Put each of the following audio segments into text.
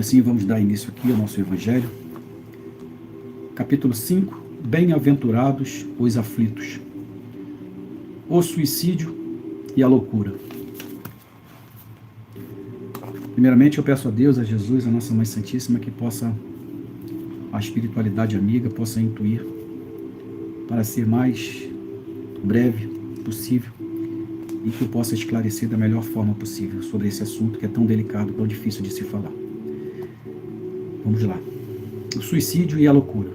assim vamos dar início aqui ao nosso Evangelho. Capítulo 5. Bem-aventurados os aflitos. O suicídio e a loucura. Primeiramente eu peço a Deus, a Jesus, a nossa Mãe Santíssima, que possa, a espiritualidade amiga, possa intuir para ser mais breve possível e que eu possa esclarecer da melhor forma possível sobre esse assunto que é tão delicado, tão difícil de se falar. Vamos lá. O suicídio e a loucura.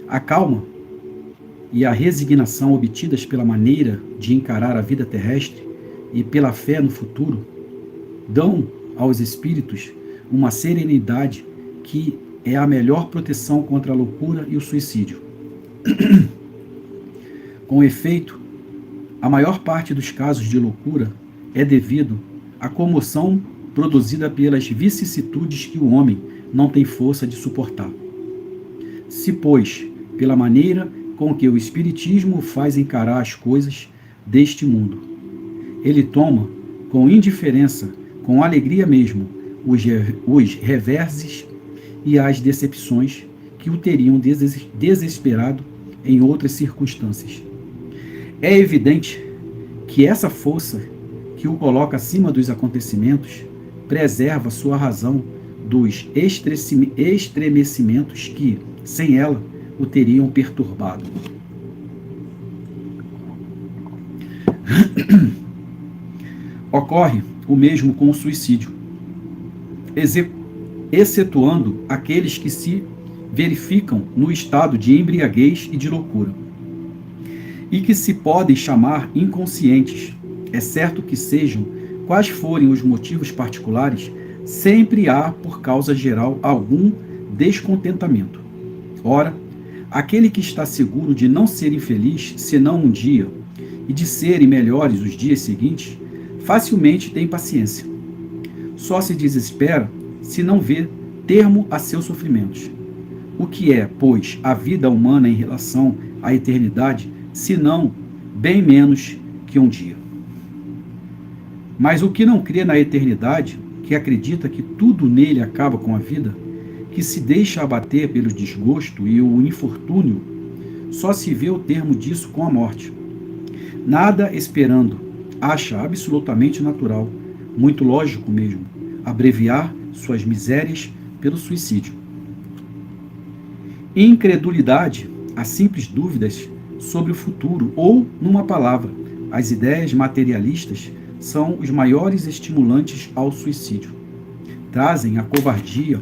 A calma e a resignação obtidas pela maneira de encarar a vida terrestre e pela fé no futuro dão aos espíritos uma serenidade que é a melhor proteção contra a loucura e o suicídio. Com efeito, a maior parte dos casos de loucura é devido à comoção produzida pelas vicissitudes que o homem não tem força de suportar. Se, pois, pela maneira com que o Espiritismo faz encarar as coisas deste mundo, ele toma com indiferença, com alegria mesmo, os reverses e as decepções que o teriam desesperado em outras circunstâncias. É evidente que essa força que o coloca acima dos acontecimentos preserva sua razão dos estremecimentos que, sem ela, o teriam perturbado. Ocorre o mesmo com o suicídio, excetuando aqueles que se verificam no estado de embriaguez e de loucura, e que se podem chamar inconscientes. É certo que sejam quais forem os motivos particulares, sempre há, por causa geral, algum descontentamento. Ora, aquele que está seguro de não ser infeliz, senão um dia, e de serem melhores os dias seguintes, facilmente tem paciência. Só se desespera se não vê termo a seus sofrimentos. O que é, pois, a vida humana em relação à eternidade, senão bem menos que um dia? Mas o que não crê na eternidade, que acredita que tudo nele acaba com a vida, que se deixa abater pelo desgosto e o infortúnio, só se vê o termo disso com a morte. Nada esperando, acha absolutamente natural, muito lógico mesmo, abreviar suas misérias pelo suicídio. Incredulidade, as simples dúvidas sobre o futuro, ou, numa palavra, as ideias materialistas, são os maiores estimulantes ao suicídio. Trazem a covardia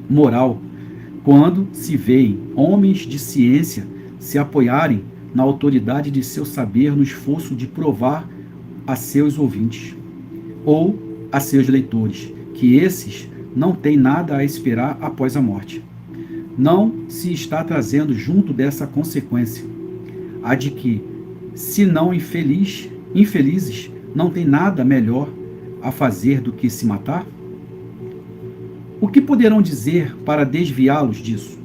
moral quando se veem homens de ciência se apoiarem na autoridade de seu saber no esforço de provar a seus ouvintes ou a seus leitores que esses não têm nada a esperar após a morte. Não se está trazendo junto dessa consequência a de que, se não infelizes, não tem nada melhor a fazer do que se matar? O que poderão dizer para desviá-los disso?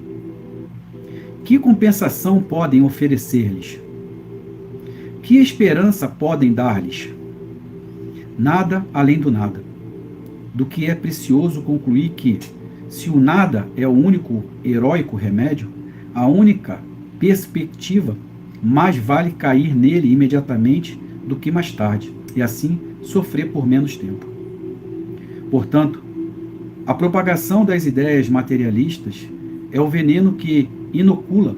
Que compensação podem oferecer-lhes? Que esperança podem dar-lhes? Nada além do nada. Do que é precioso concluir que, se o nada é o único heróico remédio, a única perspectiva, mais vale cair nele imediatamente do que mais tarde, e assim sofrer por menos tempo. Portanto, a propagação das ideias materialistas é o veneno que inocula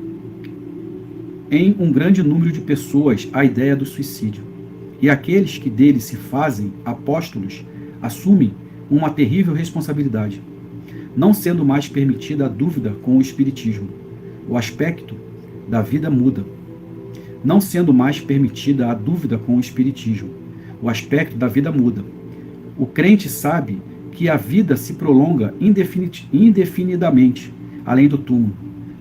em um grande número de pessoas a ideia do suicídio, e aqueles que dele se fazem apóstolos assumem uma terrível responsabilidade, não sendo mais permitida a dúvida com o Espiritismo. O aspecto da vida muda. Não sendo mais permitida a dúvida com o Espiritismo, o aspecto da vida muda. O crente sabe que a vida se prolonga indefinidamente, além do túmulo,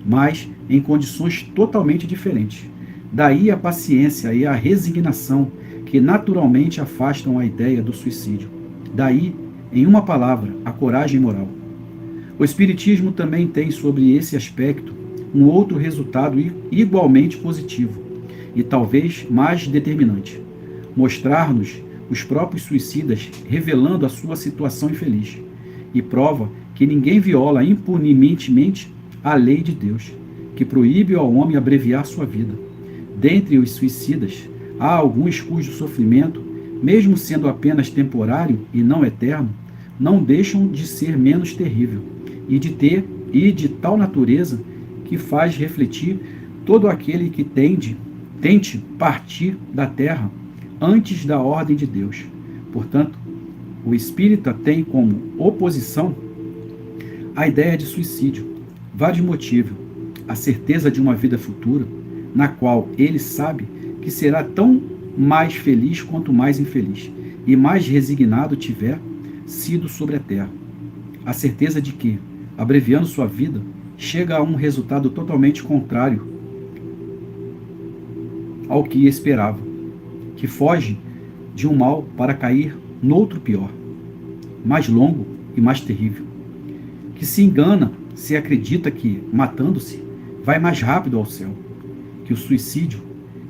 mas em condições totalmente diferentes. Daí a paciência e a resignação que naturalmente afastam a ideia do suicídio. Daí, em uma palavra, a coragem moral. O Espiritismo também tem sobre esse aspecto um outro resultado igualmente positivo e talvez mais determinante: mostrar-nos os próprios suicidas, revelando a sua situação infeliz, e prova que ninguém viola impunemente a lei de Deus, que proíbe ao homem abreviar sua vida. Dentre os suicidas, há alguns cujo sofrimento, mesmo sendo apenas temporário e não eterno, não deixam de ser menos terrível, e de tal natureza que faz refletir todo aquele que tente partir da terra antes da ordem de Deus. Portanto, o espírita tem como oposição a ideia de suicídio vários motivos: a certeza de uma vida futura, na qual ele sabe que será tão mais feliz quanto mais infeliz, e mais resignado tiver sido sobre a terra. A certeza de que, abreviando sua vida, chega a um resultado totalmente contrário ao que esperava, que foge de um mal para cair noutro pior, mais longo e mais terrível, que se engana se acredita que, matando-se, vai mais rápido ao céu, que o suicídio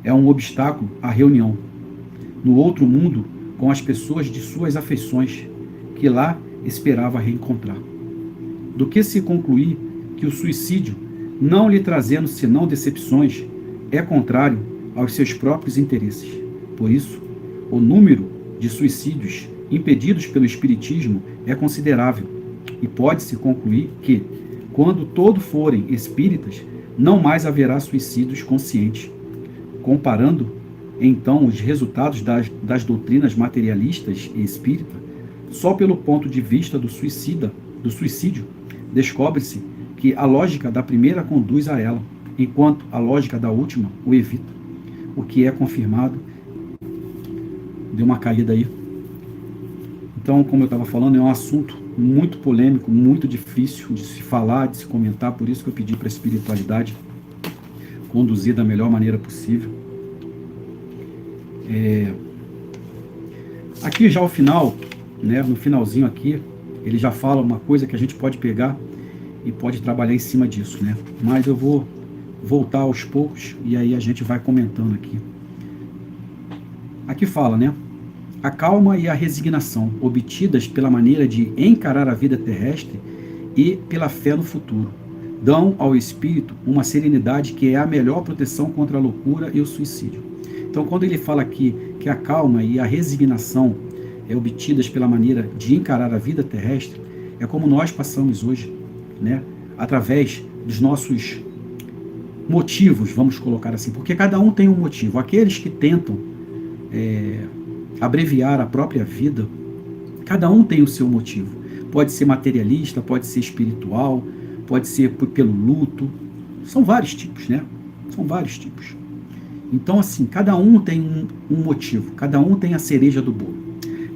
é um obstáculo à reunião no outro mundo com as pessoas de suas afeições, que lá esperava reencontrar. Do que se concluir que o suicídio, não lhe trazendo senão decepções, é contrário aos seus próprios interesses. Por isso, o número de suicídios impedidos pelo Espiritismo é considerável, e pode-se concluir que, quando todos forem espíritas, não mais haverá suicídios conscientes. Comparando, então, os resultados das doutrinas materialistas e espírita, só pelo ponto de vista do suicídio, descobre-se que a lógica da primeira conduz a ela, enquanto a lógica da última o evita, o que é confirmado. Deu uma caída aí. Então, como eu estava falando, é um assunto muito polêmico, muito difícil de se falar, de se comentar, por isso que eu pedi para a espiritualidade conduzir da melhor maneira possível. Aqui já ao final, né, no finalzinho aqui, ele já fala uma coisa que a gente pode pegar e pode trabalhar em cima disso, né? Mas eu vou voltar aos poucos e aí a gente vai comentando aqui. Aqui fala, né? A calma e a resignação, obtidas pela maneira de encarar a vida terrestre e pela fé no futuro, dão ao espírito uma serenidade que é a melhor proteção contra a loucura e o suicídio. Então, quando ele fala aqui que a calma e a resignação obtidas pela maneira de encarar a vida terrestre, é como nós passamos hoje, né? Através dos nossos motivos, vamos colocar assim, porque cada um tem um motivo. Aqueles que tentam abreviar a própria vida, cada um tem o seu motivo. Pode ser materialista, pode ser espiritual, pode ser pelo luto. São vários tipos, né? São vários tipos. Então, assim, cada um tem um motivo, cada um tem a cereja do bolo.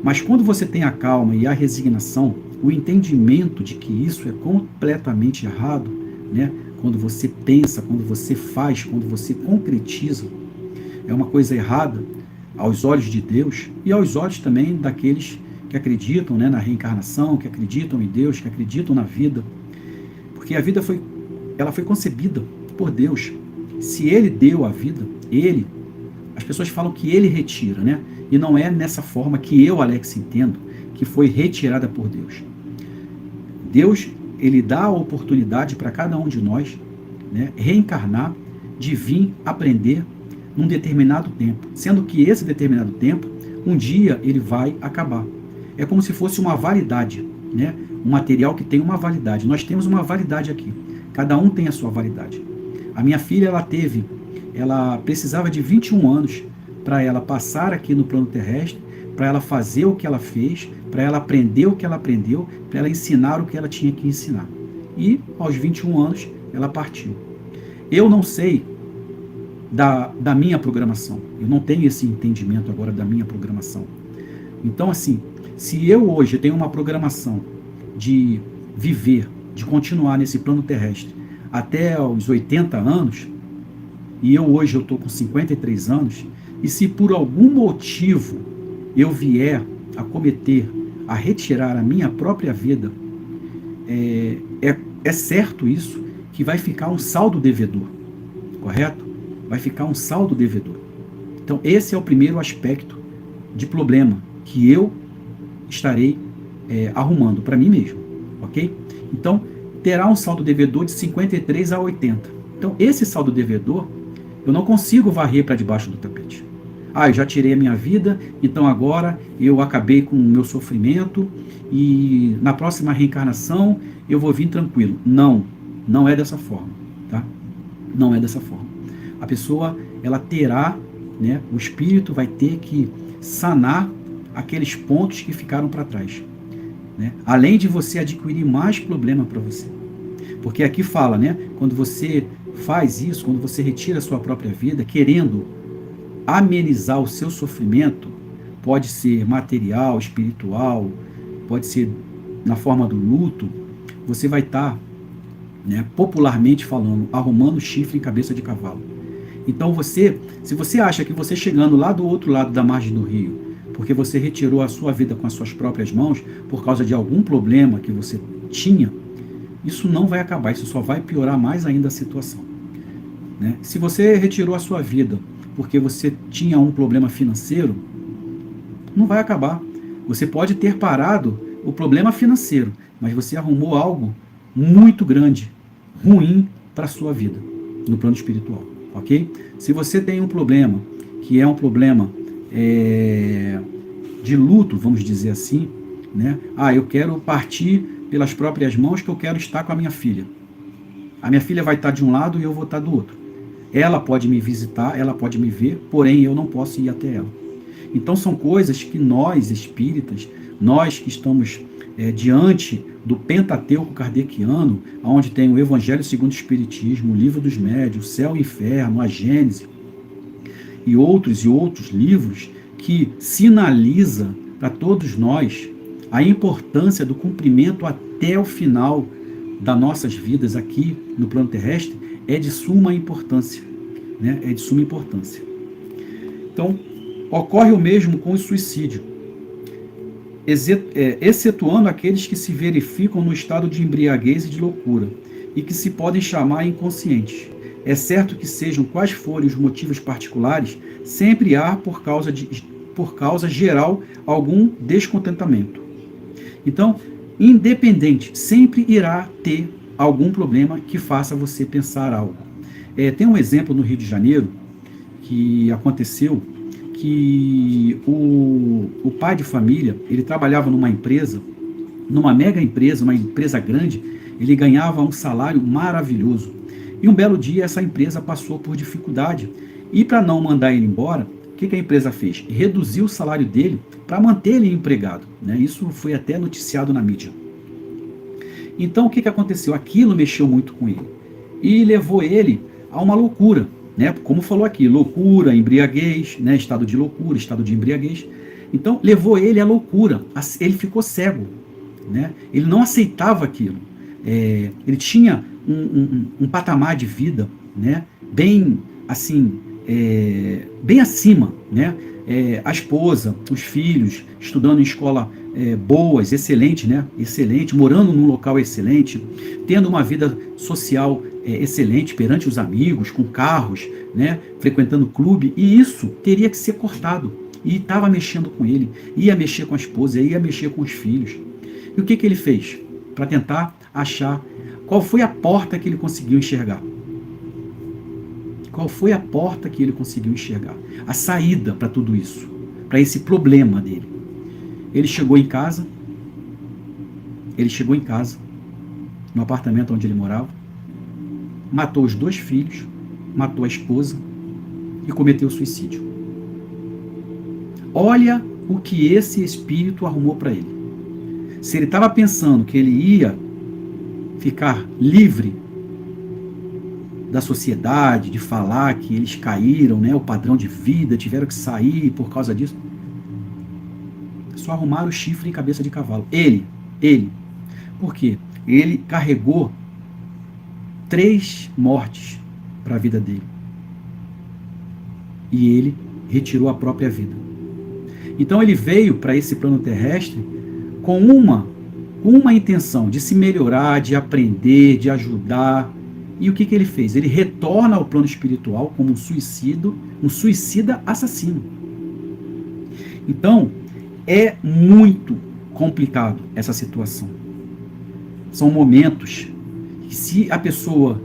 Mas quando você tem a calma e a resignação, o entendimento de que isso é completamente errado, né? Quando você pensa, quando você faz, quando você concretiza, é uma coisa errada aos olhos de Deus e aos olhos também daqueles que acreditam, né, na reencarnação, que acreditam em Deus, que acreditam na vida. Porque a vida foi concebida por Deus. Se Ele deu a vida, as pessoas falam que Ele retira, né? E não é nessa forma que eu, Alex, entendo que foi retirada por Deus. Deus, Ele dá a oportunidade para cada um de nós, né, reencarnar, de vir aprender num determinado tempo, sendo que esse determinado tempo, um dia ele vai acabar. É como se fosse uma validade, né? Um material que tem uma validade. Nós temos uma validade aqui. Cada um tem a sua validade. A minha filha, ela precisava de 21 anos para ela passar aqui no plano terrestre, para ela fazer o que ela fez, para ela aprender o que ela aprendeu, para ela ensinar o que ela tinha que ensinar. E aos 21 anos ela partiu. Eu não sei da minha programação. Eu não tenho esse entendimento agora da minha programação. Então, assim, se eu hoje tenho uma programação de viver, de continuar nesse plano terrestre até os 80 anos, e hoje eu estou com 53 anos, e se por algum motivo eu vier a cometer, a retirar a minha própria vida, é certo isso, que vai ficar um saldo devedor, correto? Vai ficar um saldo devedor. Então, esse é o primeiro aspecto de problema, que eu estarei arrumando para mim mesmo, ok? Então, terá um saldo devedor de 53 a 80. Então, esse saldo devedor, eu não consigo varrer para debaixo do tapete. Eu já tirei a minha vida, então agora eu acabei com o meu sofrimento e na próxima reencarnação eu vou vir tranquilo. Não, não é dessa forma, tá? Não é dessa forma. A pessoa, ela terá, né, o espírito vai ter que sanar aqueles pontos que ficaram para trás, né? Além de você adquirir mais problema para você. Porque aqui fala, né, quando você faz isso, quando você retira a sua própria vida, querendo amenizar o seu sofrimento, pode ser material, espiritual, pode ser na forma do luto, você vai estar, né, popularmente falando, arrumando chifre em cabeça de cavalo. Então se você acha que você chegando lá do outro lado da margem do rio, porque você retirou a sua vida com as suas próprias mãos, por causa de algum problema que você tinha, isso não vai acabar, isso só vai piorar mais ainda a situação, né? Se você retirou a sua vida porque você tinha um problema financeiro, não vai acabar. Você pode ter parado o problema financeiro, mas você arrumou algo muito grande, ruim para a sua vida, no plano espiritual, ok? Se você tem um problema, que é um problema de luto, vamos dizer assim, né? Eu quero partir pelas próprias mãos, que eu quero estar com a minha filha. A minha filha vai estar de um lado e eu vou estar do outro. Ela pode me visitar, ela pode me ver, porém eu não posso ir até ela. Então são coisas que nós, espíritas, nós que estamos diante do Pentateuco kardeciano, onde tem o Evangelho segundo o Espiritismo, o Livro dos Médiuns, o Céu e o Inferno, a Gênese, e outros livros que sinaliza para todos nós a importância do cumprimento até o final das nossas vidas aqui no plano terrestre, é de suma importância, né? É de suma importância. Então, ocorre o mesmo com o suicídio, excetuando aqueles que se verificam no estado de embriaguez e de loucura, e que se podem chamar inconscientes. É certo que sejam quais forem os motivos particulares, sempre há, por causa geral, algum descontentamento. Então, independente, sempre irá ter algum problema que faça você pensar algo. Tem um exemplo no Rio de Janeiro que aconteceu, que o pai de família, ele trabalhava numa empresa, numa mega empresa, uma empresa grande, ele ganhava um salário maravilhoso. E um belo dia essa empresa passou por dificuldade. E para não mandar ele embora, o que a empresa fez? Reduziu o salário dele para manter ele empregado, né? Isso foi até noticiado na mídia. Então o que aconteceu? Aquilo mexeu muito com ele e levou ele a uma loucura, né? Como falou aqui, loucura, embriaguez, né? Estado de loucura, estado de embriaguez. Então levou ele à loucura, ele ficou cego, né? Ele não aceitava aquilo. Ele tinha um patamar de vida, né? Bem assim, bem acima, né? A esposa, os filhos, estudando em escola boas, excelente, né? Excelente, morando num local excelente, tendo uma vida social excelente perante os amigos, com carros, né? Frequentando clube, e isso teria que ser cortado. E estava mexendo com ele, ia mexer com a esposa, ia mexer com os filhos. E o que ele fez? Para tentar achar qual foi a porta que ele conseguiu enxergar. Qual foi a porta que ele conseguiu enxergar? A saída para tudo isso, para esse problema dele. Ele chegou em casa, no apartamento onde ele morava, matou os 2 filhos, matou a esposa e cometeu suicídio. Olha o que esse espírito arrumou para ele. Se ele estava pensando que ele ia ficar livre da sociedade, de falar que eles caíram, né, o padrão de vida, tiveram que sair por causa disso, só arrumaram o chifre em cabeça de cavalo. Ele. Por quê? Ele carregou 3 mortes para a vida dele. E ele retirou a própria vida. Então ele veio para esse plano terrestre com uma intenção de se melhorar, de aprender, de ajudar. E o que ele fez? Ele retorna ao plano espiritual como um suicida assassino. Então, É muito complicado essa situação. São momentos que, se a pessoa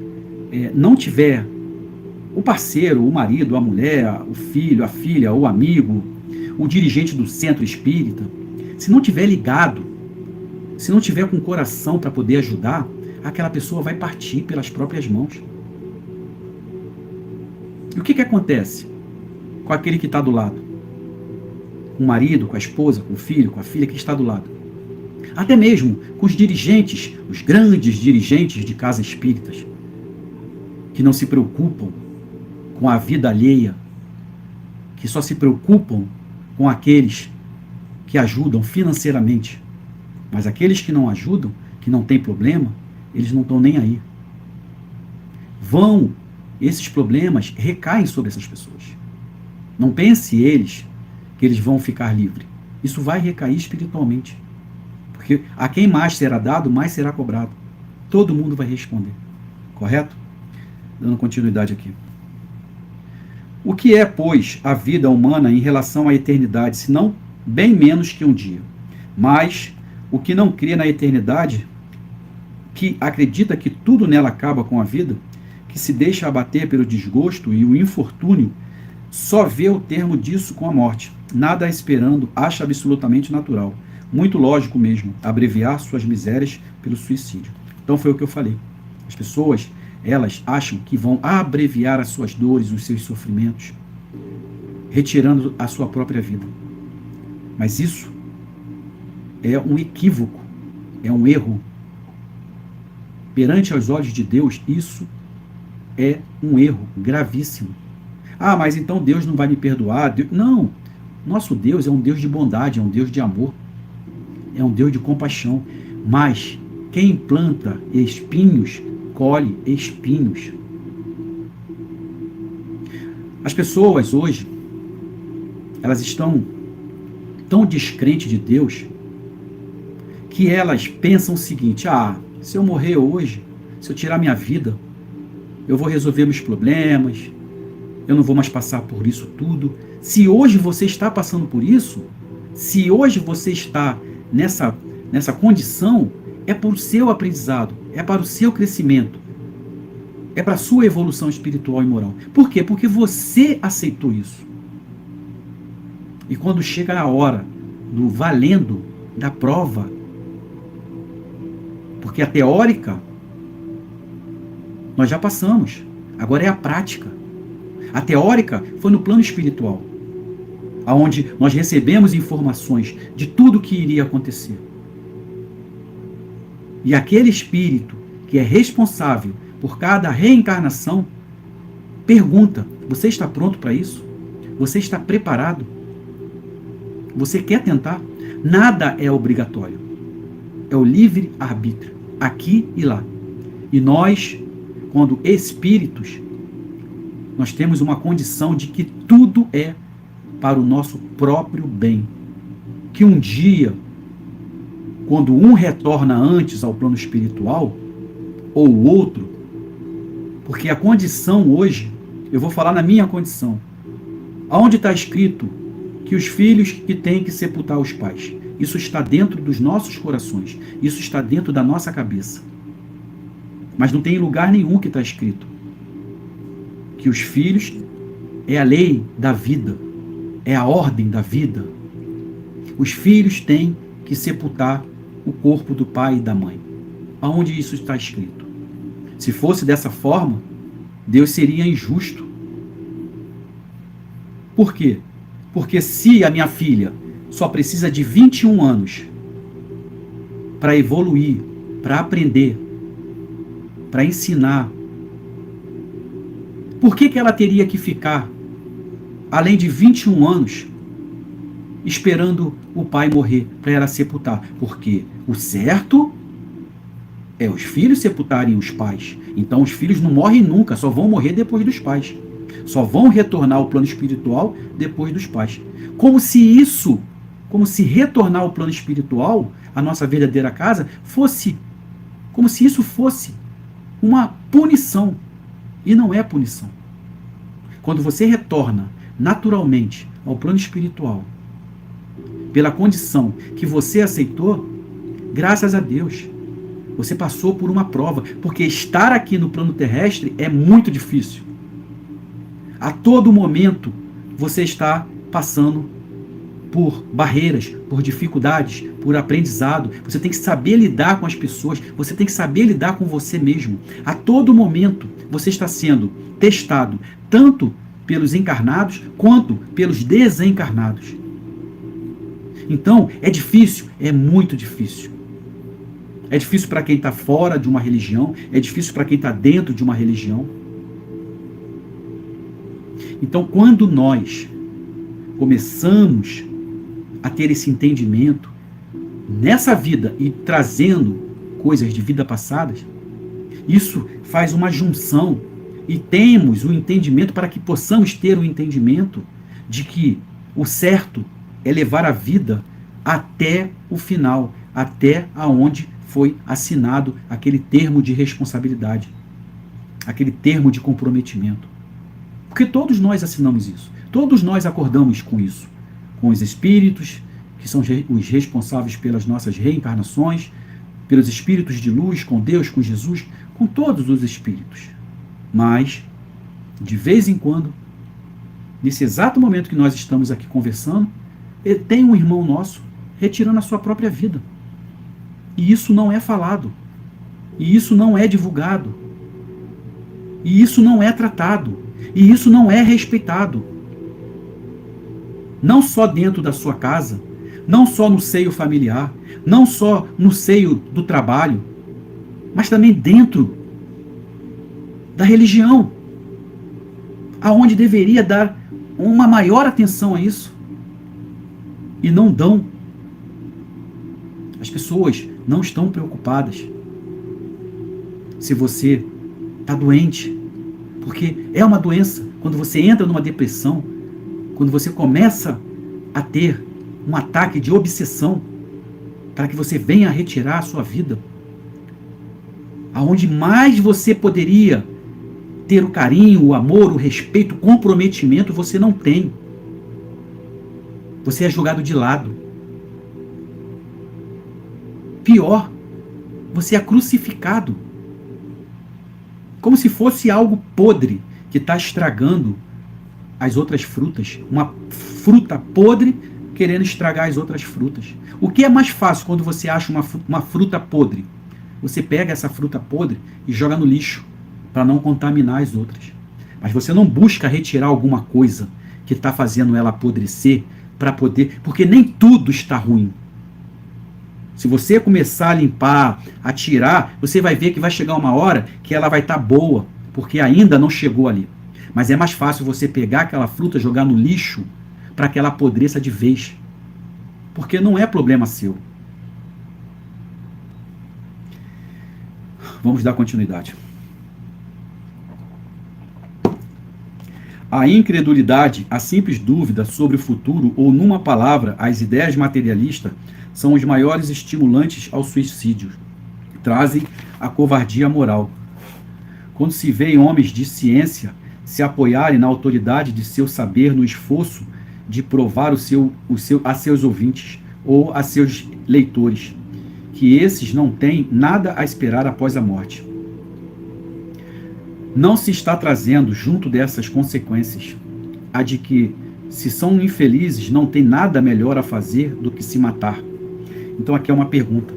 não tiver o parceiro, o marido, a mulher, o filho, a filha, o amigo, o dirigente do centro espírita, se não tiver ligado, se não tiver com coração para poder ajudar, aquela pessoa vai partir pelas próprias mãos. E o que acontece com aquele que está do lado? Com o marido, com a esposa, com o filho, com a filha que está do lado. Até mesmo com os dirigentes, os grandes dirigentes de casas espíritas, que não se preocupam com a vida alheia, que só se preocupam com aqueles que ajudam financeiramente. Mas aqueles que não ajudam, que não têm problema, eles não estão nem aí. Esses problemas recaem sobre essas pessoas. Não pense eles que eles vão ficar livres. Isso vai recair espiritualmente. Porque a quem mais será dado, mais será cobrado. Todo mundo vai responder. Correto? Dando continuidade aqui. O que é, pois, a vida humana em relação à eternidade, senão bem menos que um dia? Mas o que não crê na eternidade, que acredita que tudo nela acaba com a vida, que se deixa abater pelo desgosto e o infortúnio, só vê o termo disso com a morte. Nada esperando, acha absolutamente natural. Muito lógico mesmo, abreviar suas misérias pelo suicídio. Então foi o que eu falei. As pessoas, elas acham que vão abreviar as suas dores, os seus sofrimentos, retirando a sua própria vida. Mas isso é um equívoco, é um erro. Perante aos olhos de Deus, isso é um erro gravíssimo. Ah, mas então Deus não vai me perdoar? Não, nosso Deus é um Deus de bondade, é um Deus de amor, é um Deus de compaixão. Mas quem planta espinhos, colhe espinhos. As pessoas hoje, elas estão tão descrentes de Deus que elas pensam o seguinte: se eu morrer hoje, se eu tirar minha vida, eu vou resolver meus problemas, eu não vou mais passar por isso tudo. Se hoje você está passando por isso, se hoje você está nessa condição, é para o seu aprendizado, é para o seu crescimento, é para a sua evolução espiritual e moral. Por quê? Porque você aceitou isso. E quando chega a hora do valendo, da prova, porque a teórica nós já passamos, agora é a prática. A teórica foi no plano espiritual, onde nós recebemos informações de tudo o que iria acontecer. E aquele espírito que é responsável por cada reencarnação pergunta: você está pronto para isso? Você está preparado? Você quer tentar? Nada é obrigatório. É o livre-arbítrio, aqui e lá. E nós, quando espíritos, nós temos uma condição de que tudo é para o nosso próprio bem. Que um dia, quando um retorna antes ao plano espiritual, ou o outro, porque a condição hoje, eu vou falar na minha condição, aonde está escrito que os filhos que têm que sepultar os pais, isso está dentro dos nossos corações, isso está dentro da nossa cabeça. Mas não tem lugar nenhum que está escrito que os filhos é a lei da vida, é a ordem da vida. Os filhos têm que sepultar o corpo do pai e da mãe. Aonde isso está escrito? Se fosse dessa forma, Deus seria injusto. Por quê? Porque se a minha filha só precisa de 21 anos para evoluir, para aprender, para ensinar, por que ela teria que ficar, além de 21 anos, esperando o pai morrer para ela sepultar? Porque o certo é os filhos sepultarem os pais. Então os filhos não morrem nunca, só vão morrer depois dos pais. Só vão retornar ao plano espiritual depois dos pais. Como se retornar ao plano espiritual, a nossa verdadeira casa, fosse, como se isso fosse uma punição. E não é punição. Quando você retorna naturalmente ao plano espiritual, pela condição que você aceitou, graças a Deus, você passou por uma prova, porque estar aqui no plano terrestre é muito difícil. A todo momento você está passando por barreiras, por dificuldades, por aprendizado. Você tem que saber lidar com as pessoas, você tem que saber lidar com você mesmo. A todo momento você está sendo testado, tanto pelos encarnados quanto pelos desencarnados. Então, é difícil, é muito difícil. É difícil para quem está fora de uma religião, é difícil para quem está dentro de uma religião. Então, quando nós começamos a ter esse entendimento nessa vida e trazendo coisas de vida passadas, isso faz uma junção e temos o entendimento para que possamos ter o entendimento de que o certo é levar a vida até o final, até aonde foi assinado aquele termo de responsabilidade, aquele termo de comprometimento. Porque todos nós assinamos isso, todos nós acordamos com isso, com os espíritos, que são os responsáveis pelas nossas reencarnações, pelos espíritos de luz, com Deus, com Jesus, com todos os espíritos. Mas, de vez em quando, nesse exato momento que nós estamos aqui conversando, tem um irmão nosso retirando a sua própria vida. E isso não é falado. E isso não é divulgado. E isso não é tratado. E isso não é respeitado. Não só dentro da sua casa, não só no seio familiar, não só no seio do trabalho, mas também dentro da religião, aonde deveria dar uma maior atenção a isso. E não dão. As pessoas não estão preocupadas se você está doente, porque é uma doença. Quando você entra numa depressão, quando você começa a ter um ataque de obsessão para que você venha retirar a sua vida, aonde mais você poderia ter o carinho, o amor, o respeito, o comprometimento, você não tem. Você é jogado de lado. Pior, você é crucificado. Como se fosse algo podre que está estragando as outras frutas. Uma fruta podre querendo estragar as outras frutas. O que é mais fácil quando você acha uma fruta podre? Você pega essa fruta podre e joga no lixo para não contaminar as outras. Mas você não busca retirar alguma coisa que está fazendo ela apodrecer para poder... Porque nem tudo está ruim. Se você começar a limpar, a tirar, você vai ver que vai chegar uma hora que ela vai estar boa, porque ainda não chegou ali. Mas é mais fácil você pegar aquela fruta, jogar no lixo, para que ela apodreça de vez. Porque não é problema seu. Vamos dar continuidade. A incredulidade, a simples dúvida sobre o futuro, ou numa palavra, as ideias materialistas, são os maiores estimulantes ao suicídio. Trazem a covardia moral. Quando se vê homens de ciência se apoiarem na autoridade de seu saber no esforço de provar a seus ouvintes ou a seus leitores, que esses não têm nada a esperar após a morte. Não se está trazendo, junto dessas consequências, a de que, se são infelizes, não tem nada melhor a fazer do que se matar. Então aqui é uma pergunta.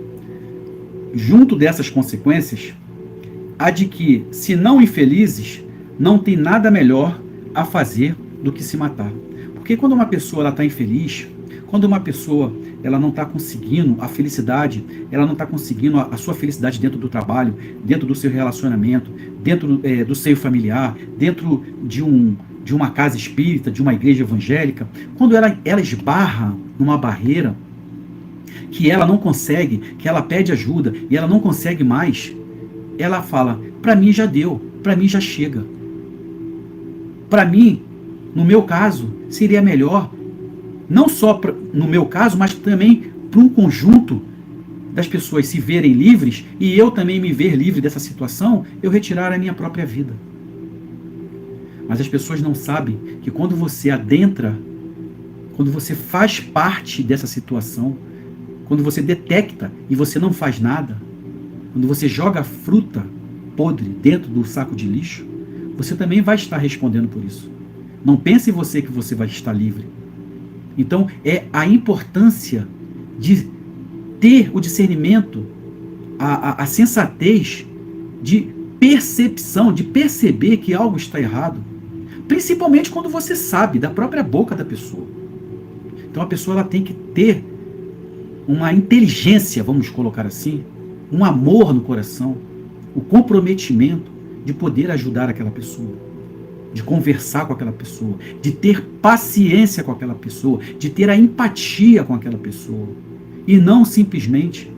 Junto dessas consequências, a de que, se não infelizes, não tem nada melhor a fazer do que se matar. Porque quando uma pessoa está infeliz, quando uma pessoa ela não está conseguindo a felicidade, ela não está conseguindo a sua felicidade dentro do trabalho, dentro do seu relacionamento, dentro do seio familiar, dentro de uma casa espírita, de uma igreja evangélica, quando ela esbarra numa barreira que ela não consegue, que ela pede ajuda e ela não consegue mais, ela fala, para mim já deu, para mim já chega. Para mim, no meu caso, seria melhor, não só no meu caso, mas também para um conjunto das pessoas se verem livres e eu também me ver livre dessa situação, eu retirar a minha própria vida. Mas as pessoas não sabem que quando você quando você faz parte dessa situação, quando você detecta e você não faz nada, quando você joga fruta podre dentro do saco de lixo, você também vai estar respondendo por isso. Não pense em você que você vai estar livre. Então, é a importância de ter o discernimento, a sensatez de percepção, de perceber que algo está errado. Principalmente quando você sabe da própria boca da pessoa. Então a pessoa ela tem que ter uma inteligência, vamos colocar assim, um amor no coração, o comprometimento de poder ajudar aquela pessoa, de conversar com aquela pessoa, de ter paciência com aquela pessoa, de ter a empatia com aquela pessoa. E não simplesmente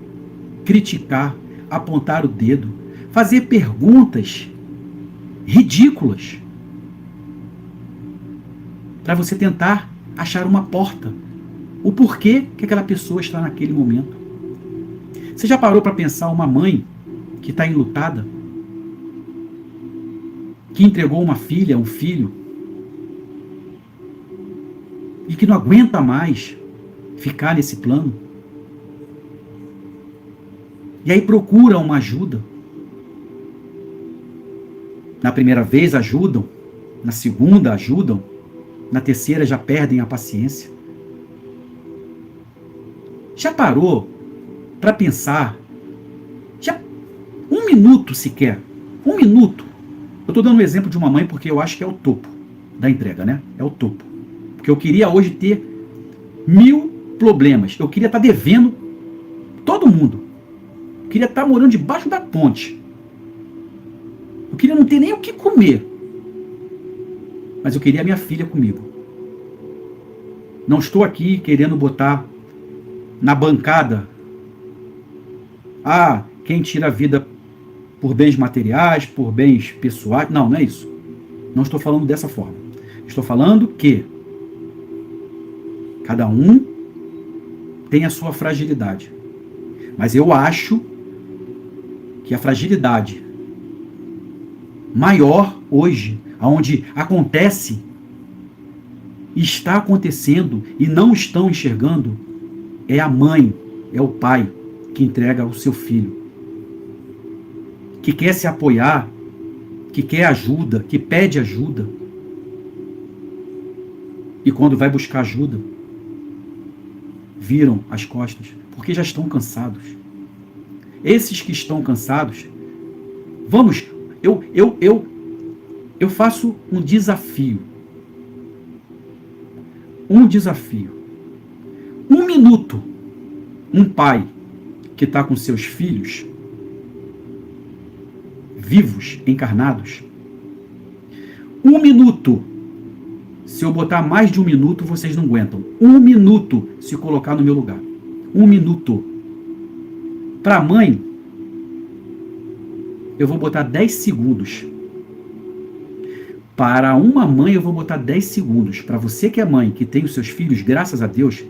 criticar, apontar o dedo, fazer perguntas ridículas para você tentar achar uma porta, o porquê que aquela pessoa está naquele momento. Você já parou para pensar uma mãe que está enlutada, que entregou uma filha, um filho, e que não aguenta mais ficar nesse plano? E aí procura uma ajuda. Na primeira vez ajudam, na segunda ajudam, na terceira já perdem a paciência. Já parou para pensar? Já um minuto sequer, um minuto. Eu estou dando um exemplo de uma mãe porque eu acho que é o topo da entrega, né? É o topo. Porque eu queria hoje ter 1000 problemas. Eu queria estar devendo todo mundo. Eu queria estar morando debaixo da ponte. Eu queria não ter nem o que comer. Mas eu queria a minha filha comigo. Não estou aqui querendo botar na bancada quem tira a vida por bens materiais, por bens pessoais. Não, não é isso. Não estou falando dessa forma. Estou falando que cada um tem a sua fragilidade. Mas eu acho que a fragilidade maior hoje, onde acontece, está acontecendo e não estão enxergando, é a mãe, é o pai que entrega o seu filho, que quer se apoiar, que quer ajuda, que pede ajuda. E quando vai buscar ajuda, viram as costas, porque já estão cansados. Esses que estão cansados, eu faço um desafio. Um desafio. 1 minuto, um pai que está com seus filhos vivos, encarnados. 1 minuto. Se eu botar mais de 1 minuto, vocês não aguentam. 1 minuto se colocar no meu lugar. 1 minuto. Para a mãe, eu vou botar 10 segundos. Para uma mãe, eu vou botar 10 segundos. Para você que é mãe, que tem os seus filhos, graças a Deus,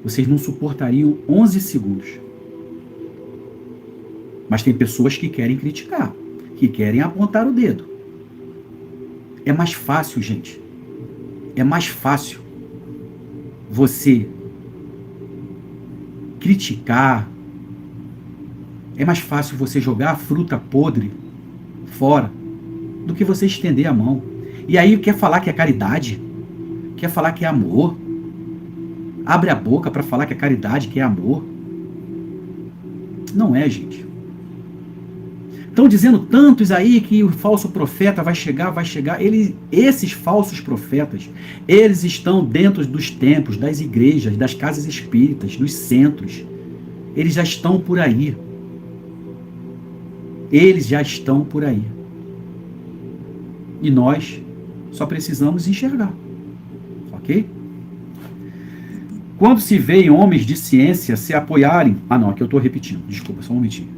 vocês não suportariam 11 segundos. Mas tem pessoas que querem criticar, que querem apontar o dedo. É mais fácil, gente. É mais fácil você criticar. É mais fácil você jogar a fruta podre fora do que você estender a mão. E aí quer falar que é caridade? Quer falar que é amor? Abre a boca para falar que é caridade, que é amor. Não é, gente. Estão dizendo tantos aí que o falso profeta vai chegar. Esses falsos profetas, eles estão dentro dos templos, das igrejas, das casas espíritas, dos centros. Eles já estão por aí. Eles já estão por aí. E nós só precisamos enxergar. Ok? Quando se vê homens de ciência se apoiarem... não, aqui eu estou repetindo. Desculpa, só um momentinho.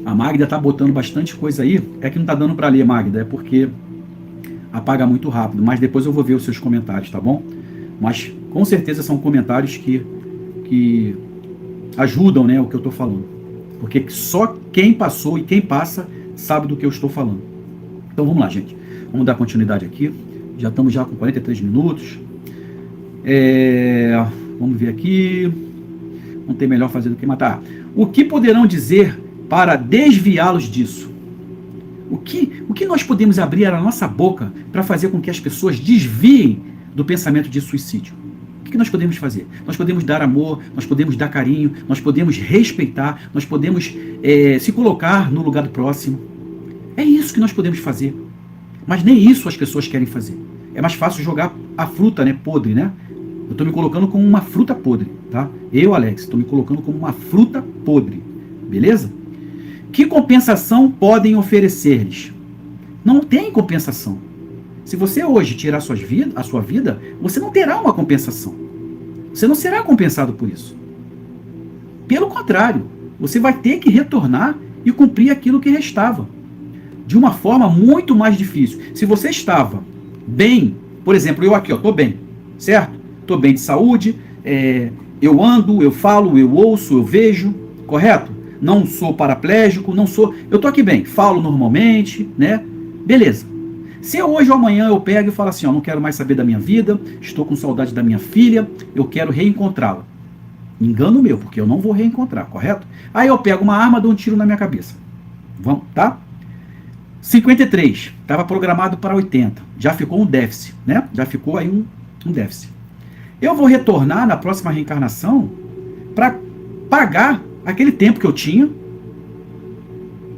A Magda está botando bastante coisa aí. É que não está dando para ler, Magda. É porque apaga muito rápido. Mas depois eu vou ver os seus comentários, tá bom? Mas com certeza são comentários que ajudam, né, o que eu estou falando. Porque só quem passou e quem passa sabe do que eu estou falando. Então vamos lá, gente. Vamos dar continuidade aqui. Já estamos já com 43 minutos. Vamos ver aqui. Não tem melhor fazer do que matar. O que poderão dizer para desviá-los disso? O que nós podemos abrir a nossa boca para fazer com que as pessoas desviem do pensamento de suicídio? O que nós podemos fazer? Nós podemos dar amor, nós podemos dar carinho, nós podemos respeitar, nós podemos se colocar no lugar do próximo. É isso que nós podemos fazer. Mas nem isso as pessoas querem fazer. É mais fácil jogar a fruta, né, podre, né? Eu estou me colocando como uma fruta podre, tá? Eu, Alex, estou me colocando como uma fruta podre. Beleza? Que compensação podem oferecer-lhes? Não tem compensação. Se você hoje tirar a sua vida, você não terá uma compensação. Você não será compensado por isso. Pelo contrário, você vai ter que retornar e cumprir aquilo que restava. De uma forma muito mais difícil. Se você estava bem, por exemplo, eu aqui, estou bem, certo? Estou bem de saúde, eu ando, eu falo, eu ouço, eu vejo, correto? Não sou paraplégico, eu estou aqui bem, falo normalmente, né? Beleza. Se hoje ou amanhã eu pego e falo assim, não quero mais saber da minha vida, estou com saudade da minha filha, eu quero reencontrá-la. Engano meu, porque eu não vou reencontrar, correto? Aí eu pego uma arma e dou um tiro na minha cabeça. Vamos, tá? 53, estava programado para 80, já ficou um déficit, né? Já ficou aí um déficit. Eu vou retornar na próxima reencarnação para pagar aquele tempo que eu tinha,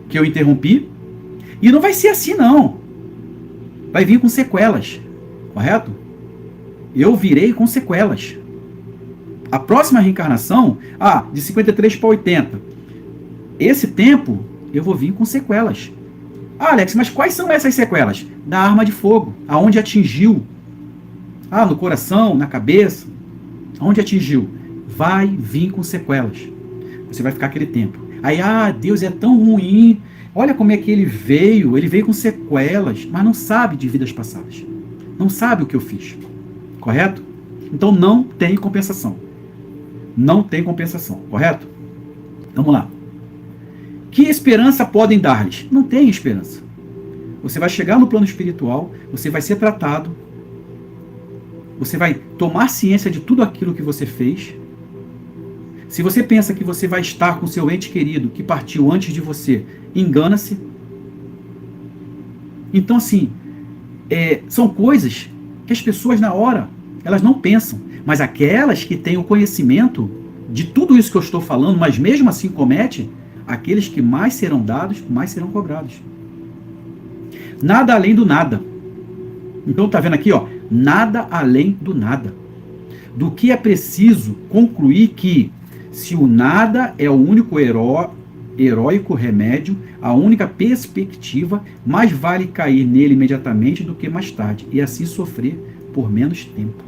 que eu interrompi, e não vai ser assim não. Vai vir com sequelas, correto? Eu virei com sequelas. A próxima reencarnação, de 53 para 80, esse tempo eu vou vir com sequelas. Alex, mas quais são essas sequelas? Da arma de fogo, aonde atingiu. No coração, na cabeça, aonde atingiu. Vai vir com sequelas. Você vai ficar aquele tempo. Aí, Deus é tão ruim. Olha como é que ele veio com sequelas, mas não sabe de vidas passadas. Não sabe o que eu fiz. Correto? Então não tem compensação. Não tem compensação, correto? Vamos lá. Que esperança podem dar-lhes? Não tem esperança. Você vai chegar no plano espiritual, você vai ser tratado, você vai tomar ciência de tudo aquilo que você fez. Se você pensa que você vai estar com seu ente querido que partiu antes de você, engana-se. Então, assim, são coisas que as pessoas na hora, elas não pensam. Mas aquelas que têm o conhecimento de tudo isso que eu estou falando, mas mesmo assim comete, aqueles que mais serão dados, mais serão cobrados. Nada além do nada. Então, tá vendo aqui, nada além do nada. Do que é preciso concluir que, se o nada é o único heróico remédio, a única perspectiva, mais vale cair nele imediatamente do que mais tarde, e assim sofrer por menos tempo.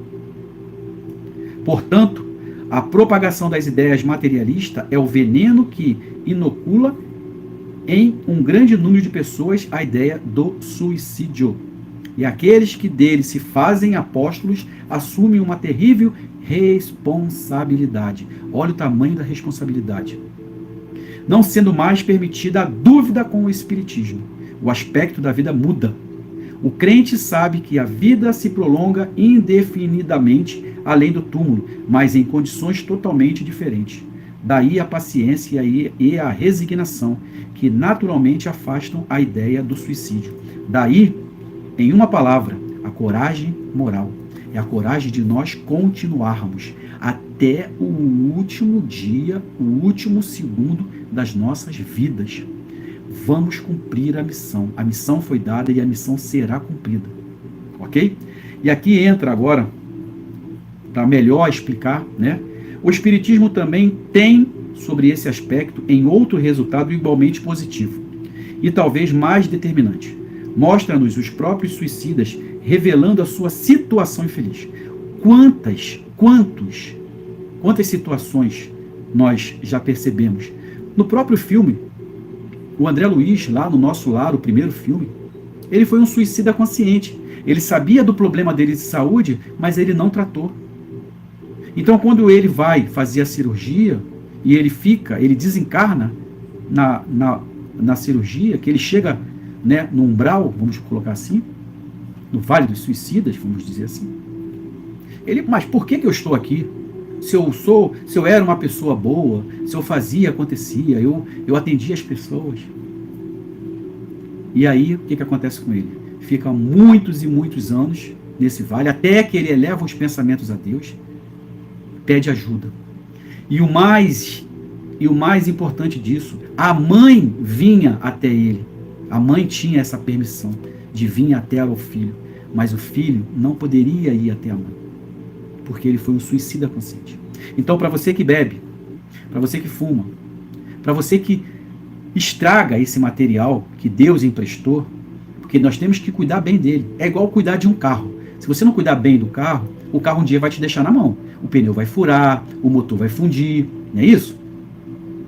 Portanto, a propagação das ideias materialistas é o veneno que inocula em um grande número de pessoas a ideia do suicídio. E aqueles que dele se fazem apóstolos assumem uma terrível responsabilidade. Olha o tamanho da responsabilidade. Não sendo mais permitida a dúvida com o espiritismo, o aspecto da vida muda. O crente sabe que a vida se prolonga indefinidamente além do túmulo, mas em condições totalmente diferentes. Daí a paciência e a resignação, que naturalmente afastam a ideia do suicídio. Daí, em uma palavra, a coragem moral. É a coragem de nós continuarmos até o último dia, o último segundo das nossas vidas. Vamos cumprir a missão. A missão foi dada e a missão será cumprida. Ok? E aqui entra agora, para melhor explicar, né? O Espiritismo também tem sobre esse aspecto em outro resultado igualmente positivo e talvez mais determinante. Mostra-nos os próprios suicidas revelando a sua situação infeliz. Quantas situações nós já percebemos? No próprio filme, o André Luiz, lá no Nosso Lar, o primeiro filme, ele foi um suicida consciente. Ele sabia do problema dele de saúde, mas ele não tratou. Então, quando ele vai fazer a cirurgia e ele desencarna na cirurgia, que ele chega, né, no umbral, vamos colocar assim, no Vale dos Suicidas, vamos dizer assim. Mas por que eu estou aqui? Se eu era uma pessoa boa, se eu fazia, acontecia, eu atendia as pessoas. E aí, o que acontece com ele? Fica muitos e muitos anos nesse vale, até que ele eleva os pensamentos a Deus, pede ajuda. E o mais importante disso, a mãe vinha até ele. A mãe tinha essa permissão de vir até o filho, mas o filho não poderia ir até a mãe, porque ele foi um suicida consciente. Então, para você que bebe, para você que fuma, para você que estraga esse material que Deus emprestou, porque nós temos que cuidar bem dele. É igual cuidar de um carro. Se você não cuidar bem do carro, o carro um dia vai te deixar na mão. O pneu vai furar, o motor vai fundir, não é isso?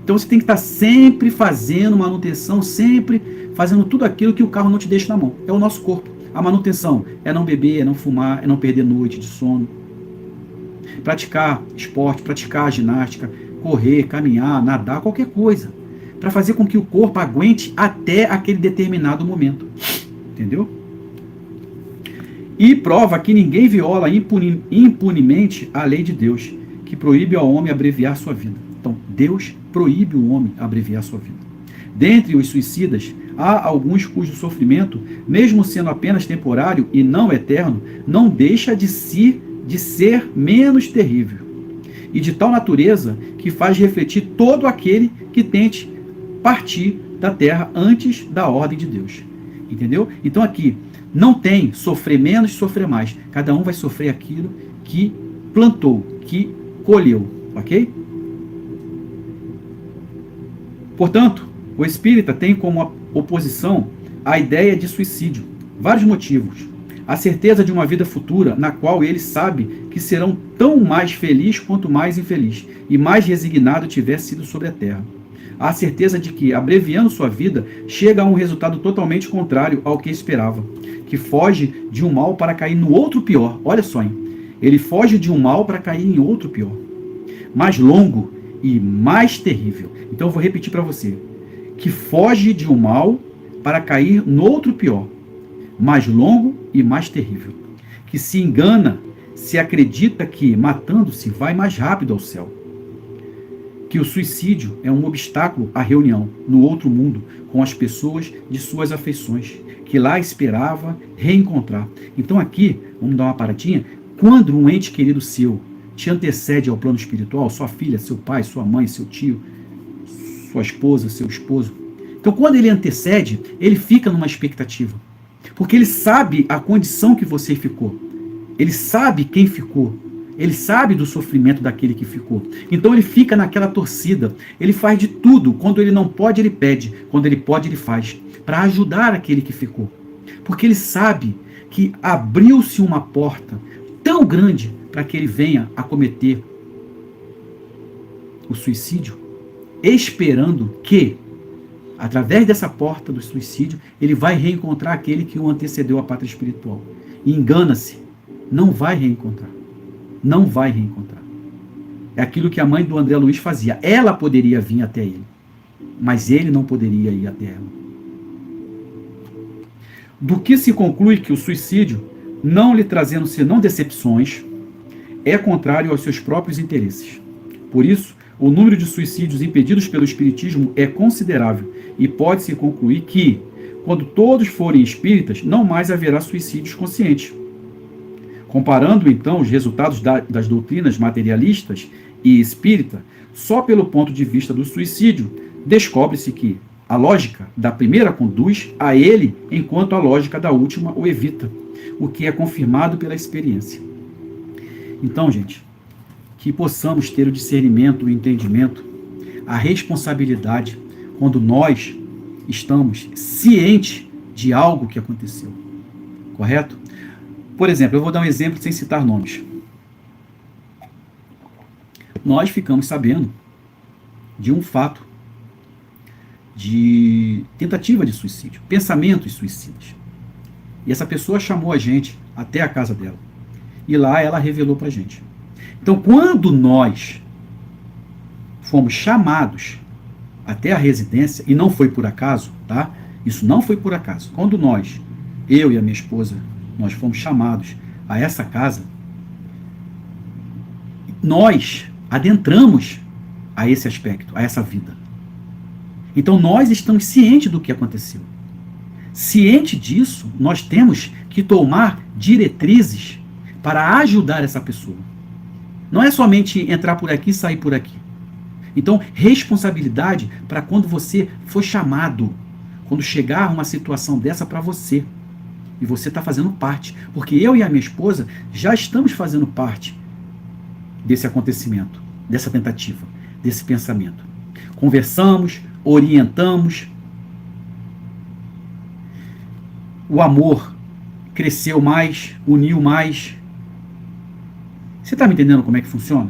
Então você tem que estar sempre fazendo manutenção, sempre fazendo tudo aquilo que o carro não te deixa na mão. É o nosso corpo. A manutenção é não beber, é não fumar, é não perder noite de sono. Praticar esporte, praticar ginástica, correr, caminhar, nadar, qualquer coisa. Para fazer com que o corpo aguente até aquele determinado momento. Entendeu? E prova que ninguém viola impunemente a lei de Deus, que proíbe ao homem abreviar sua vida. Então, Deus proíbe o homem abreviar sua vida. Dentre os suicidas, há alguns cujo sofrimento, mesmo sendo apenas temporário e não eterno, não deixa de ser menos terrível, e de tal natureza que faz refletir todo aquele que tente partir da terra antes da ordem de Deus. Entendeu? Então aqui, não tem sofrer menos, sofrer mais. Cada um vai sofrer aquilo que plantou, que colheu. Ok? Portanto, o espírita tem como oposição a ideia de suicídio. Vários motivos. A certeza de uma vida futura, na qual ele sabe que serão tão mais feliz quanto mais infeliz, e mais resignado tiver sido sobre a terra. A certeza de que, abreviando sua vida, chega a um resultado totalmente contrário ao que esperava, que foge de um mal para cair no outro pior. Olha só, hein? Ele foge de um mal para cair em outro pior, mais longo e mais terrível. Então eu vou repetir para você, que foge de um mal para cair no outro pior, mais longo e mais terrível, que se engana, se acredita que, matando-se, vai mais rápido ao céu, que o suicídio é um obstáculo à reunião no outro mundo com as pessoas de suas afeições, que lá esperava reencontrar. Então aqui, vamos dar uma paradinha, quando um ente querido seu te antecede ao plano espiritual, sua filha, seu pai, sua mãe, seu tio, sua esposa, seu esposo, então quando ele antecede, ele fica numa expectativa, porque ele sabe a condição que você ficou, ele sabe quem ficou, ele sabe do sofrimento daquele que ficou. Então ele fica naquela torcida, ele faz de tudo. Quando ele não pode, ele pede. Quando ele pode, ele faz. Para ajudar aquele que ficou. Porque ele sabe que abriu-se uma porta tão grande para que ele venha a cometer o suicídio, esperando que, através dessa porta do suicídio, ele vai reencontrar aquele que o antecedeu à pátria espiritual. E engana-se, não vai reencontrar. Não vai reencontrar. É aquilo que a mãe do André Luiz fazia. Ela poderia vir até ele, mas ele não poderia ir até ela. Do que se conclui que o suicídio, não lhe trazendo senão decepções, é contrário aos seus próprios interesses. Por isso, o número de suicídios impedidos pelo Espiritismo é considerável e pode-se concluir que, quando todos forem espíritas, não mais haverá suicídios conscientes. Comparando, então, os resultados das doutrinas materialistas e espírita, só pelo ponto de vista do suicídio, descobre-se que a lógica da primeira conduz a ele, enquanto a lógica da última o evita, o que é confirmado pela experiência. Então, gente, que possamos ter o discernimento, o entendimento, a responsabilidade, quando nós estamos cientes de algo que aconteceu. Correto? Por exemplo, eu vou dar um exemplo sem citar nomes. Nós ficamos sabendo de um fato de tentativa de suicídio, pensamentos suicidas. E essa pessoa chamou a gente até a casa dela. E lá ela revelou para a gente. Então, quando nós fomos chamados até a residência, e não foi por acaso, tá? Isso não foi por acaso. Quando nós, eu e a minha esposa, nós fomos chamados a essa casa, nós adentramos a esse aspecto, a essa vida. Então nós estamos cientes do que aconteceu. Ciente disso, nós temos que tomar diretrizes para ajudar essa pessoa. Não é somente entrar por aqui e sair por aqui. Então, responsabilidade para quando você for chamado, quando chegar uma situação dessa para você. E você está fazendo parte. Porque eu e a minha esposa já estamos fazendo parte desse acontecimento, dessa tentativa, desse pensamento. Conversamos, orientamos. O amor cresceu mais, uniu mais. Você está me entendendo como é que funciona?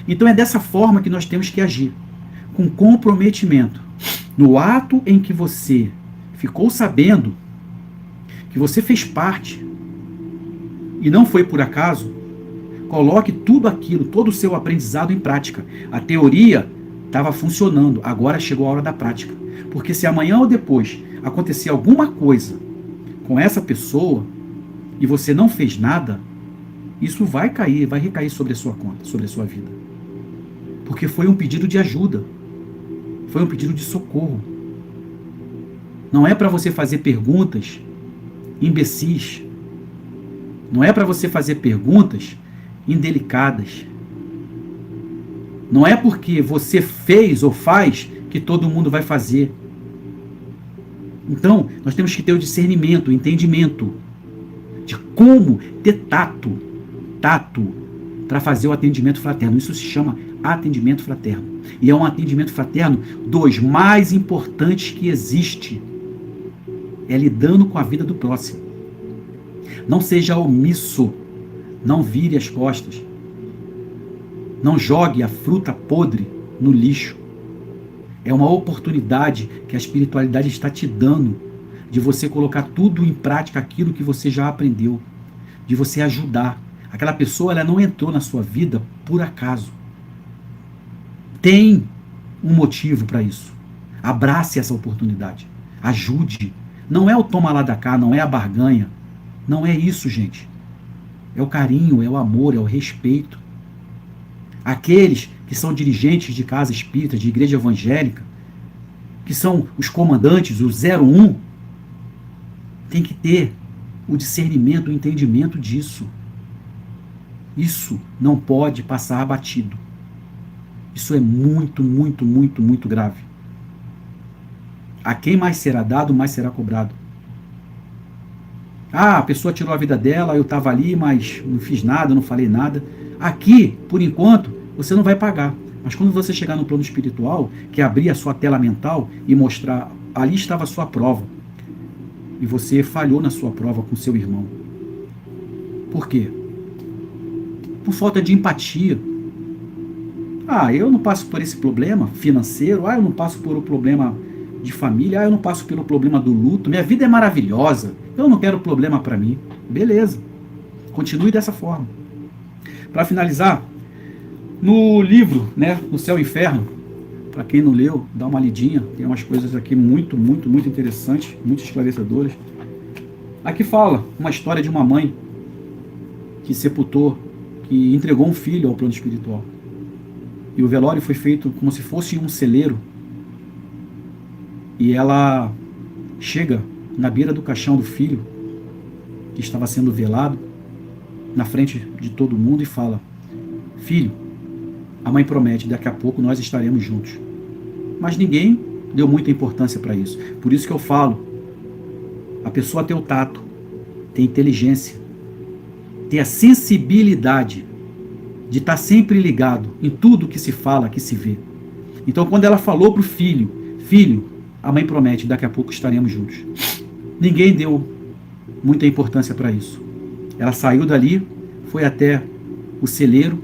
Então é dessa forma que nós temos que agir, com comprometimento. No ato em que você ficou sabendo que você fez parte e não foi por acaso, coloque tudo aquilo, todo o seu aprendizado em prática. A teoria estava funcionando, agora chegou a hora da prática. Porque se amanhã ou depois acontecer alguma coisa com essa pessoa e você não fez nada, isso vai cair, vai recair sobre a sua conta, sobre a sua vida. Porque foi um pedido de ajuda, foi um pedido de socorro. Não é para você fazer perguntas imbecis, não é para você fazer perguntas indelicadas. Não é porque você fez ou faz que todo mundo vai fazer. Então, nós temos que ter o discernimento, o entendimento de como ter tato para fazer o atendimento fraterno. Isso se chama atendimento fraterno. E é um atendimento fraterno dos mais importantes que existe. É lidando com a vida do próximo. Não seja omisso. Não vire as costas. Não jogue a fruta podre no lixo. É uma oportunidade que a espiritualidade está te dando de você colocar tudo em prática, aquilo que você já aprendeu, de você ajudar. Aquela pessoa, ela não entrou na sua vida por acaso. Tem um motivo para isso. Abrace essa oportunidade. Ajude. Não é o toma lá da cá, não é a barganha. Não é isso, gente. É o carinho, é o amor, é o respeito. Aqueles que são dirigentes de casa espírita, de igreja evangélica, que são os comandantes, o 01, tem que ter o discernimento, o entendimento disso. Isso não pode passar batido. Isso é muito, muito, muito, muito grave. A quem mais será dado, mais será cobrado. Ah, a pessoa tirou a vida dela, eu estava ali, mas não fiz nada, não falei nada. Aqui, por enquanto, você não vai pagar. Mas quando você chegar no plano espiritual, que é abrir a sua tela mental e mostrar, ali estava a sua prova. E você falhou na sua prova com seu irmão. Por quê? Por falta de empatia. Ah, eu não passo por esse problema financeiro, eu não passo por um problema de família, eu não passo pelo problema do luto, minha vida é maravilhosa, eu não quero problema para mim. Beleza, continue dessa forma. Para finalizar, no livro, né, No Céu e Inferno, para quem não leu, dá uma lidinha, tem umas coisas aqui muito, muito, muito interessantes, muito esclarecedoras. Aqui fala uma história de uma mãe que sepultou, que entregou um filho ao plano espiritual. E o velório foi feito como se fosse um celeiro. E ela chega na beira do caixão do filho, que estava sendo velado, na frente de todo mundo, e fala: filho, a mãe promete, daqui a pouco nós estaremos juntos. Mas ninguém deu muita importância para isso. Por isso que eu falo, a pessoa tem o tato, tem inteligência, tem a sensibilidade de estar sempre ligado em tudo que se fala, que se vê. Então, quando ela falou para o filho, filho, a mãe promete, daqui a pouco estaremos juntos. Ninguém deu muita importância para isso. Ela saiu dali, foi até o celeiro,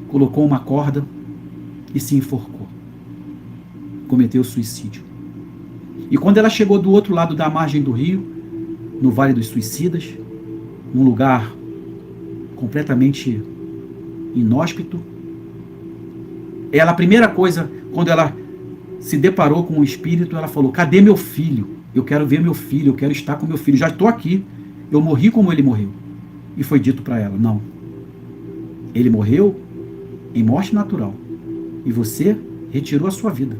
colocou uma corda e se enforcou. Cometeu suicídio. E quando ela chegou do outro lado da margem do rio, no Vale dos Suicidas, num lugar completamente inóspito, ela, a primeira coisa, quando ela se deparou com o espírito, ela falou: cadê meu filho? Eu quero ver meu filho, eu quero estar com meu filho, já estou aqui. eu morri como ele morreu. E foi dito para ela, não. Ele morreu em morte natural. E você retirou a sua vida.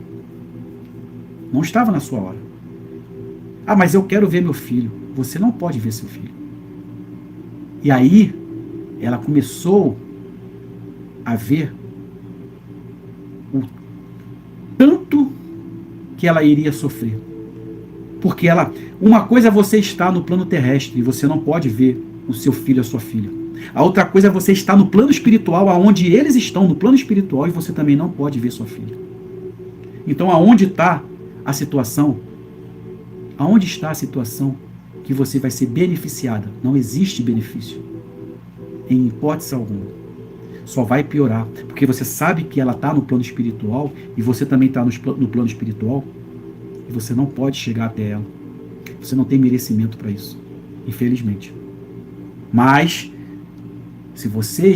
Não estava na sua hora. Ah, mas eu quero ver meu filho. Você não pode ver seu filho. E aí, ela começou a ver o tanto que ela iria sofrer. Porque uma coisa é você estar no plano terrestre e você não pode ver o seu filho ou a sua filha. A outra coisa é você estar no plano espiritual, aonde eles estão no plano espiritual e você também não pode ver sua filha. Então, aonde está a situação? Aonde está a situação que você vai ser beneficiada? Não existe benefício. Em hipótese alguma. Só vai piorar. Porque você sabe que ela está no plano espiritual e você também está no plano espiritual e você não pode chegar até ela. Você não tem merecimento para isso. Infelizmente. Mas, se você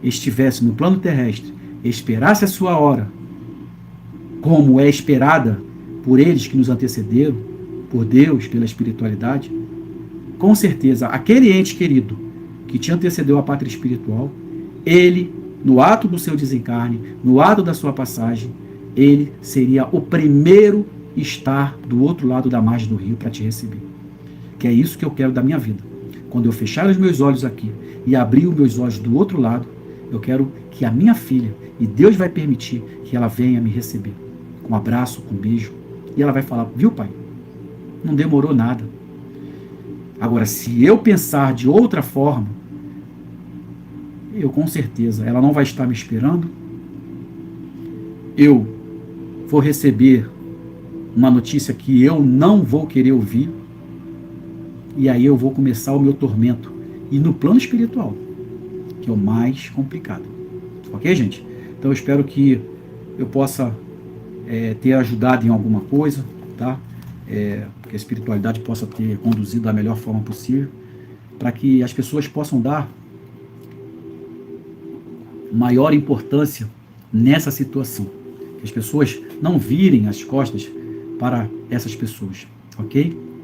estivesse no plano terrestre, esperasse a sua hora, como é esperada por eles que nos antecederam, por Deus, pela espiritualidade, com certeza, aquele ente querido que te antecedeu à pátria espiritual, ele, no ato do seu desencarne, no ato da sua passagem, ele seria o primeiro estar do outro lado da margem do rio para te receber. Que é isso que eu quero da minha vida. Quando eu fechar os meus olhos aqui e abrir os meus olhos do outro lado, eu quero que a minha filha, e Deus vai permitir que ela venha me receber, com um abraço, com um beijo, e ela vai falar, viu pai, não demorou nada. Agora, se eu pensar de outra forma, eu com certeza, ela não vai estar me esperando, eu vou receber uma notícia que eu não vou querer ouvir, e aí eu vou começar o meu tormento. E no plano espiritual, que é o mais complicado. Ok, gente? Então eu espero que eu possa ter ajudado em alguma coisa, tá? Que a espiritualidade possa ter conduzido da melhor forma possível, para que as pessoas possam dar maior importância nessa situação. Que as pessoas não virem as costas para essas pessoas. Ok?